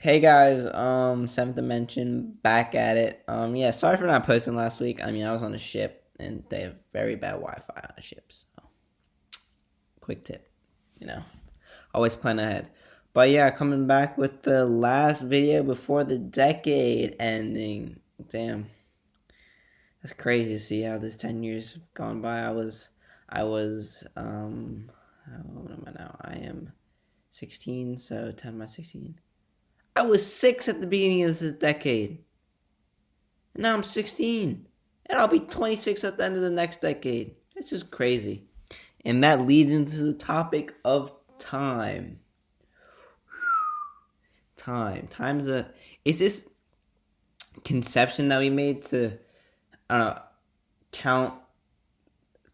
Hey guys, Seventh Dimension back at it. Yeah, sorry for not posting last week. I was on a ship and they have very bad Wi-Fi on the ship. So, quick tip, you know, always plan ahead. But yeah, coming back with the last video before the decade ending. Damn, that's crazy to see how this 10 years have gone by. What am I now? I am 16, so 10 by 16. I was 6 at the beginning of this decade. And now I'm 16. And I'll be 26 at the end of the next decade. It's just crazy. And that leads into the topic of time. Time. Time's a. It's this conception that we made to, I don't know, count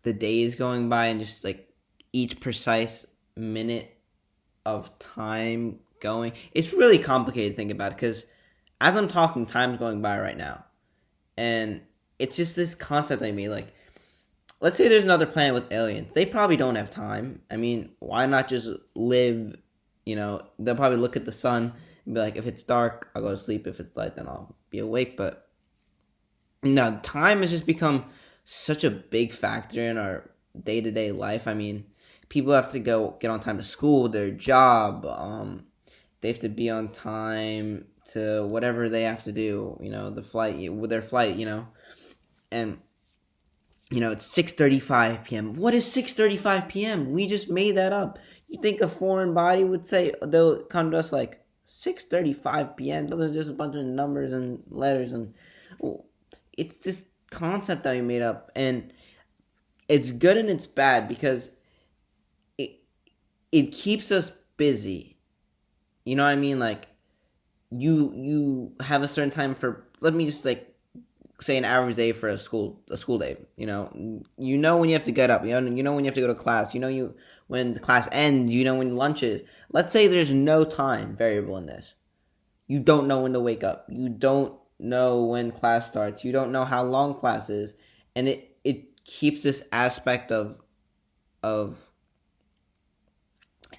the days going by and just like each precise minute of time going. It's really complicated to think about because as I'm talking, time's going by right now. And it's just this concept I made. Like, let's say there's another planet with aliens. They probably don't have time. I mean, why not just live? They'll probably look at the sun and be like, if it's dark, I'll go to sleep. If it's light, then I'll be awake. But no, time has just become such a big factor in our day to day life. I mean, people have to go get on time to school, their job. They have to be on time to whatever they have to do. The flight with their flight. And it's 6:35 p.m. What is 6:35 p.m.? We just made that up. You think a foreign body would say they'll come to us like 6:35 p.m.? There's just a bunch of numbers and letters, and it's this concept that we made up, and it's good and it's bad because it keeps us busy. You know what I mean? Like you have a certain time for. Let me just like say an average day for a school day. You know when you have to get up. You know when you have to go to class. When the class ends. You know when lunch is. Let's say there's no time variable in this. You don't know when to wake up. You don't know when class starts. You don't know how long class is, and it keeps this aspect of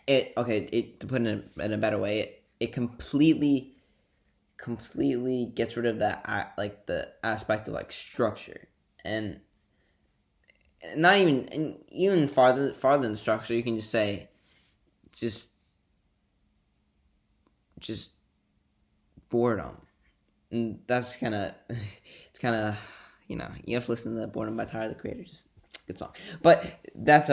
it. Okay, to put it in a better way, it completely gets rid of that, like the aspect of like structure. And not even, and even farther than structure, you can just say just just boredom. And that's kind of it's kind of, you have to listen to Boredom by Tyler the Creator. Just good song. But that's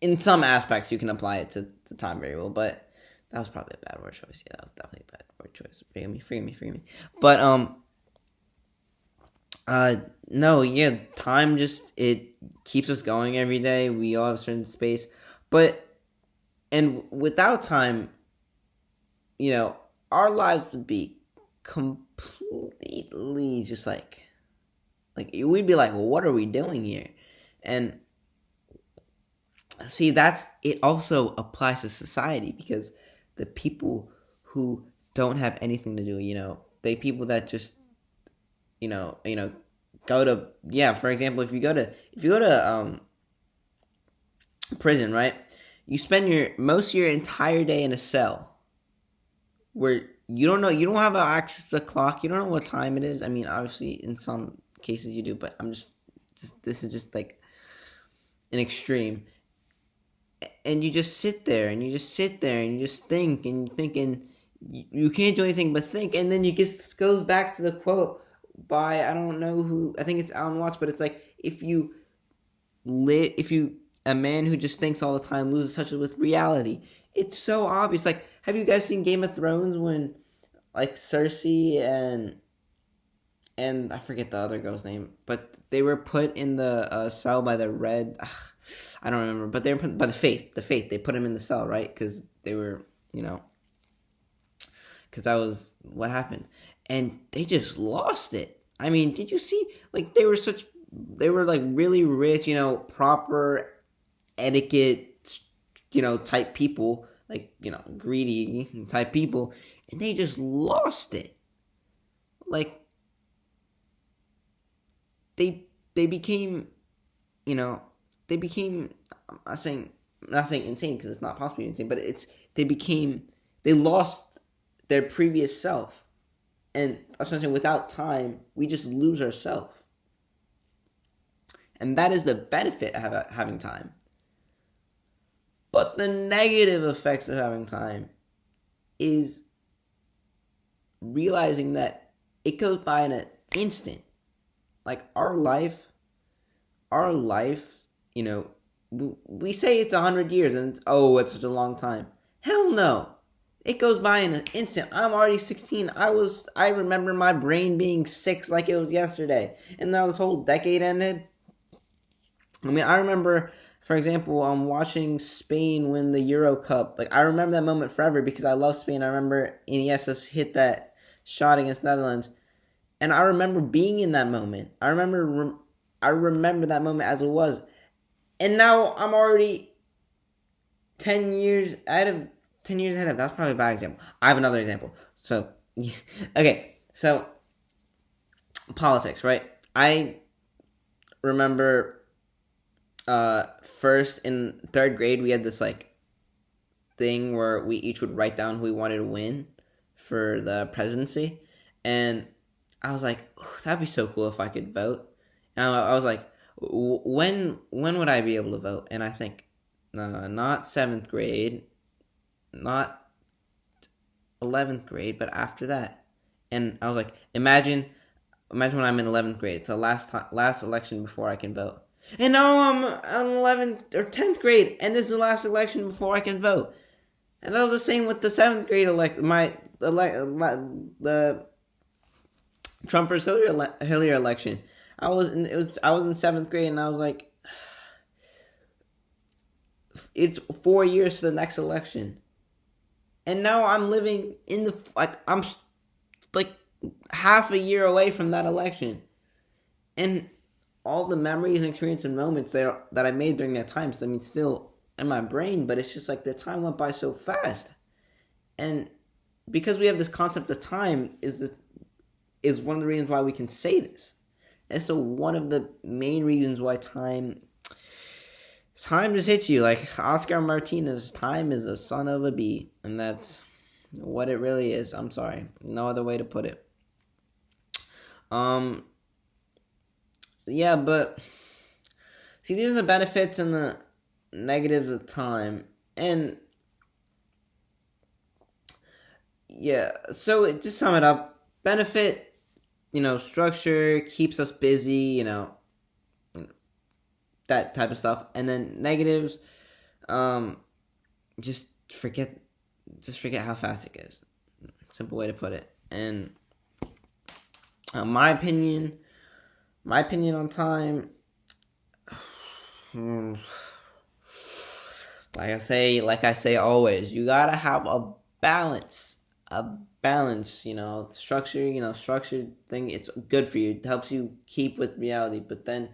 in some aspects you can apply it to the time variable. But that was probably a bad word choice. Yeah, that was definitely a bad word choice. Forgive me. But no, yeah, time just, it keeps us going every day. We all have a certain space. And without time, our lives would be completely just like we'd be like, well, what are we doing here? And see, that's it. Also applies to society because the people who don't have anything to do, they people that just go to, yeah, for example, if you go to prison, right? You spend your most of your entire day in a cell where you don't have access to the clock, you don't know what time it is. I mean, obviously in some cases you do, but this is just like an extreme. And you just sit there and you just sit there and you just think and you think, and you can't do anything but think. And then you just goes back to the quote by, I don't know who, I think it's Alan Watts, but it's like, if you a man who just thinks all the time loses touch with reality. It's so obvious. Like, have you guys seen Game of Thrones when like Cersei and I forget the other girl's name, but they were put in the cell by the red. I don't remember, but they were put by the Faith. The Faith. They put him in the cell, right? Because they were, because that was what happened, and they just lost it. I mean, did you see? Like, they were like really rich, proper etiquette, type people, like, greedy type people, and they just lost it. Like, they became, they became, I'm not saying I'm not saying insane because it's not possible to be insane, but they lost their previous self. And that's what I'm saying, without time, we just lose ourselves. And that is the benefit of having time. But the negative effects of having time is realizing that it goes by in an instant. Like our life, we say it's 100 years and it's such a long time. Hell no. It goes by in an instant. I'm already 16. I remember my brain being 6 like it was yesterday. And now this whole decade ended. I mean, I remember, for example, watching Spain win the Euro Cup. Like, I remember that moment forever because I love Spain. I remember Iniesta hit that shot against Netherlands. And I remember being in that moment. I remember that moment as it was. And now I'm already 10 years ahead of. That's probably a bad example. I have another example. So, okay. So, politics, right? I remember first in 3rd grade, we had this like thing where we each would write down who we wanted to win for the presidency. And I was like, that'd be so cool if I could vote. And I was like, when would I be able to vote? And I think, not 7th grade, not 11th grade, but after that. And I was like, imagine when I'm in 11th grade. It's the last election before I can vote. And now I'm in 11th or 10th grade, and this is the last election before I can vote. And that was the same with the 7th grade the Trump versus Hillary election. I was in 7th grade, and I was like, it's 4 years to the next election. And now I'm living I'm like half a year away from that election. And all the memories and experiences and moments that I made during that time, so I mean, still in my brain, but it's just like the time went by so fast. And because we have this concept of time is one of the reasons why we can say this. And so one of the main reasons why time just hits you, like Oscar Martinez, time is a son of a bee, and that's what it really is. I'm sorry, no other way to put it. Yeah, but see, these are the benefits and the negatives of time, and yeah. So just sum it up: benefit, structure keeps us busy, that type of stuff, and then negatives, just forget how fast it goes. Simple way to put it. And my opinion on time, like I say always, you gotta have a balance, structure, structured thing. It's good for you. It helps you keep with reality, but then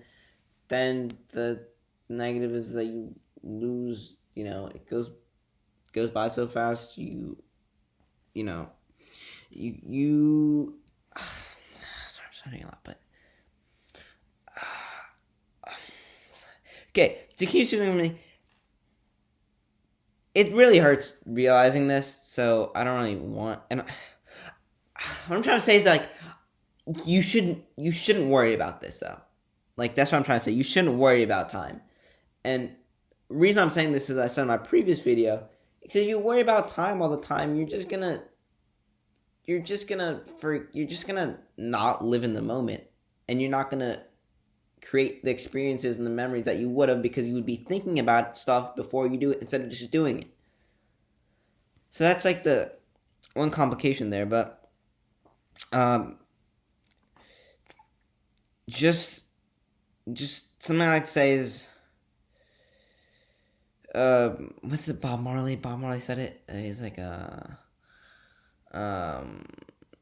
the negative is that you lose, it goes by so fast, you sorry, I'm stuttering a lot, but okay, to keep something with me, it really hurts realizing this, so I don't really want, and what I'm trying to say is, like, you shouldn't worry about this, though. Like, that's what I'm trying to say. You shouldn't worry about time. And the reason I'm saying this is I said in my previous video, because you worry about time all the time, you're just gonna not live in the moment, and you're not gonna create the experiences and the memories that you would have, because you would be thinking about stuff before you do it instead of just doing it. So that's like the one complication there, but just something I'd say is, what's it? Bob Marley said it. He's like,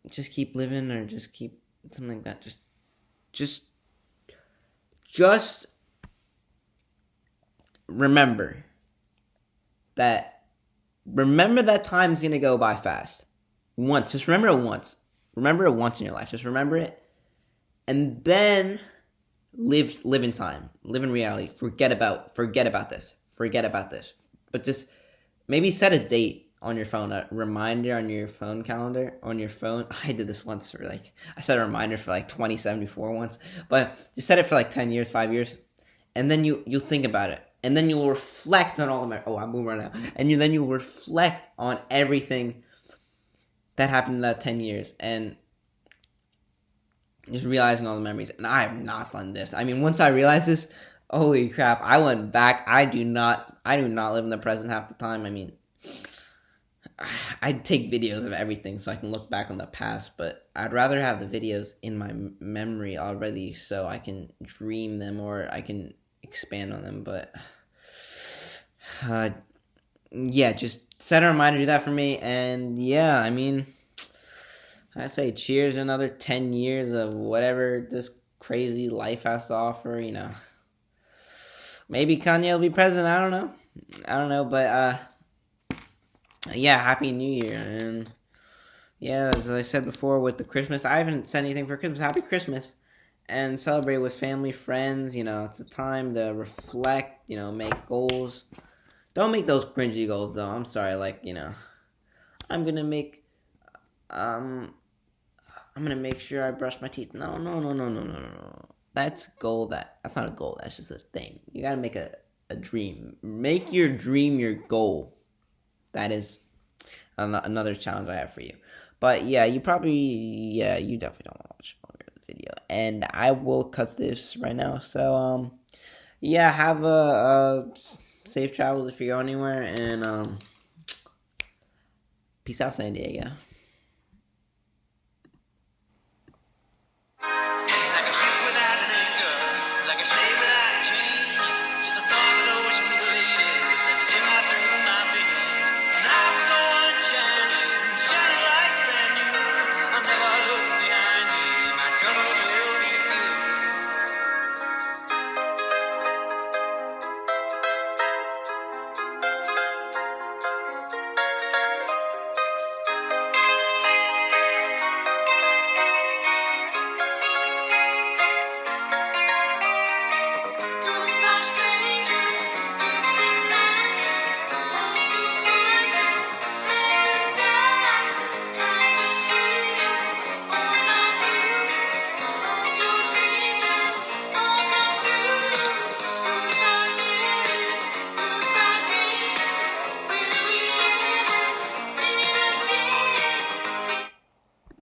just keep living, or just keep something like that. Just remember that time's gonna go by fast. Once, just remember it once. Remember it once in your life. Just remember it, and then live in time. Live in reality. Forget about this. forget about this. But just maybe set a date on your phone, a reminder on your phone calendar, on your phone. I did this once for like, I set a reminder for like 2074 once, but just set it for like 10 years, 5 years, and then you'll think about it. And then you'll reflect on all the, I'm moving right now. And then you'll reflect on everything that happened in that 10 years. And just realizing all the memories. And I have not done this. I mean, once I realized this, holy crap, I went back. I do not live in the present half the time. I mean, I take videos of everything so I can look back on the past, but I'd rather have the videos in my memory already so I can dream them or I can expand on them. But yeah, just set a reminder to do that for me. And yeah, I mean, I say cheers another 10 years of whatever this crazy life has to offer, you know. Maybe Kanye will be president, I don't know, but yeah, Happy New Year. And yeah, as I said before with the Christmas, I haven't said anything for Christmas. Happy Christmas. And celebrate with family, friends, you know, it's a time to reflect, you know, make goals. Don't make those cringy goals though. I'm sorry, like, you know, I'm gonna make sure I brush my teeth. No. That's not a goal. That's just a thing. You gotta make a dream. Make your dream your goal. That is another challenge I have for you. But yeah, you definitely don't want to watch longer of the video. And I will cut this right now. So yeah, have a safe travels if you go anywhere, and peace out, San Diego.